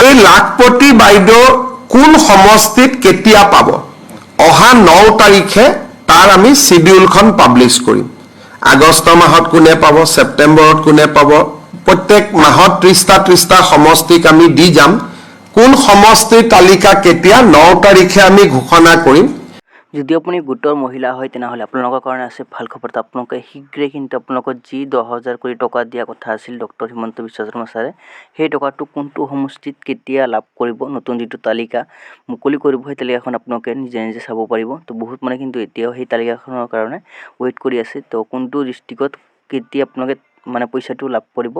এই লাখপতি বাইদেউ কোন সমষ্টিত কেতিয়া পাব অহা 9 তাৰিখে তাৰ আমি শিডিউলখন পাব্লিছ কৰিম আগষ্ট মাহত কোনে পাব সেপ্টেম্বৰত কোনে পাব প্ৰত্যেক মাহত 30টা সমষ্টিক আমি দি যাম কোন সমষ্টিৰ তালিকা কেতিয়া 9 তাৰিখে আমি ঘোষণা কৰিম যদি আপুনি গোটৰ মহিলা হয় তেনেহলে আপোনালোকৰ কাৰণে আছে ভাল খবৰ আপোনালোকে শীঘ্ৰে কিন্তু আপোনালোকৰ যি 10,000 কোটি টকা দিয়া কথা আছিল ডক্টৰ হিমন্ত বিশ্ব শৰ্মা ছাৰে সেই টকাটো কোনটো সমষ্টিত কেতিয়া লাভ কৰিব নতুন যেটো তালিকা মুকলি কৰিব সেই তালিকাখন আপোনালোকে নিজে নিজে চাব পাৰিব তো বহুত মানে কিন্তু এতিয়াও সেই তালিকাখনৰ কাৰণে ওয়েট কৰি আছে তো কোনটো ডিস্ট্ৰিক্টত কেতিয়া আপোনালোকে মানে পইচাটো লাভ কৰিব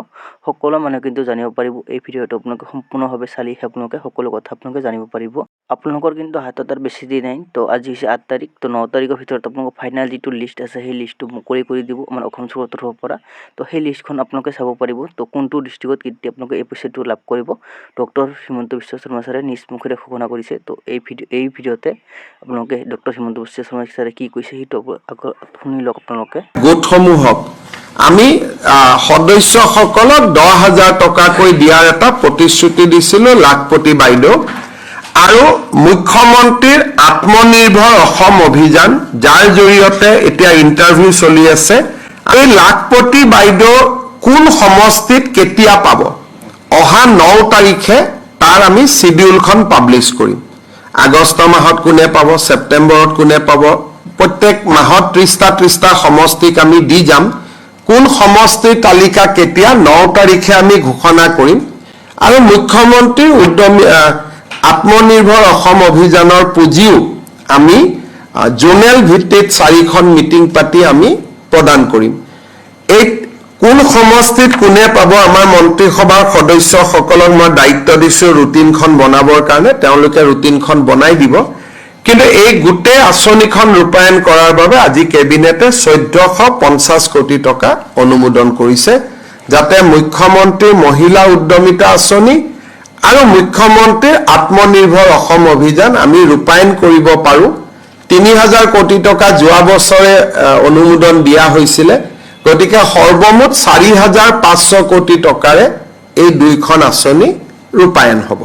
সকলো মানুহ কিন্তু জানিব পাৰিব এই ভিডিওটো আপোনালোকে সম্পূৰ্ণভাৱে চালি আপোনালোকে সকলো কথা আপোনালোকে জানিব পাৰিব আপোনালোকৰ কিন্তু হাতত আৰ বেছি দিন নাই তো আজি হৈছে 8 তাৰিখ তো 9 তাৰিখৰ ভিতৰত আপোনালোকৰ ফাইনাল যেটো লিষ্ট আছে সেই লিষ্টটো মুকলি কৰি দিব আমাৰ অসম চৰকাৰৰ তৰফৰ পৰা তো সেই লিষ্টখন আপোনালোকে চাব পাৰিব তো কোনটো ডিস্ট্ৰিক্টত কেতিয়া আপোনালোকে এই পইচাটো লাভ কৰিব ডক্টৰ হিমন্ত বিশ্ব শৰ্মা ছাৰে নিজ মুখেৰে ঘোষণা কৰিছে তো এই ভিডিওতে আপোনালোকে ডক্টৰ হিমন্ত বিশ্ব শৰ্মা ছাৰে কি কৈছে সেইটো শুনি লওক আপোনালোকে গোটসমূহক আমি সদস্যসকলক 10,000 টকাকৈ দিয়াৰ এটা প্ৰতিশ্ৰুতি দিছিলোঁ লাখপতি বাইদেউ আৰু মুখ্যমন্ত্ৰীৰ আত্মনিৰ্ভৰ অসম অভিযান যাৰ জৰিয়তে এতিয়া ইন্টাৰভিউ চলি আছে এই লাখপতি বাইদেউ কোন সমষ্টিত কেতিয়া পাব অহা 9 তাৰিখে তাৰ আমি শিডিউলখন পাব্লিছ কৰিম আগষ্ট মাহত কোনে পাব সেপ্টেম্বৰত কোনে পাব প্ৰত্যেক মাহত 30টা সমষ্টিক আমি দি যাম কোন সমষ্টিৰ তালিকা কেতিয়া 9 তাৰিখে আমি ঘোষণা কৰিম আৰু মুখ্যমন্ত্ৰীৰ উদ্যমী আত্মনিৰ্ভৰ অসম অভিযানৰ পুঁজিও আমি জোনেল ভিত্তিত 4খন মিটিং পাতি আমি প্ৰদান কৰিম এই কোন সমষ্টিত কোনে পাব আমাৰ মন্ত্ৰীসভাৰ সদস্যসকলক মই দায়িত্ব দিছো ৰুটিনখন বনাবৰ কাৰণে তেওঁলোকে ৰুটিনখন বনাই দিব কিন্তু এই গুটে আঁচনিখন ৰূপায়ণ কৰাৰ বাবে আজি কেবিনেটে 1450 কোটি টকা অনুমোদন কৰিছে যাতে মুখ্যমন্ত্ৰী মহিলা উদ্যমিতা আঁচনি আৰু মুখ্যমন্ত্ৰীৰ আত্মনিৰ্ভৰ অসম অভিযান আমি ৰূপায়ণ কৰিব পাৰো 3000 কোটি টকা যোৱা বছৰে অনুমোদন দিয়া হৈছিল গতিকে সৰ্বমুঠ 4500 কোটি টকাৰে এই দুইখন আঁচনি ৰূপায়ণ হ'ব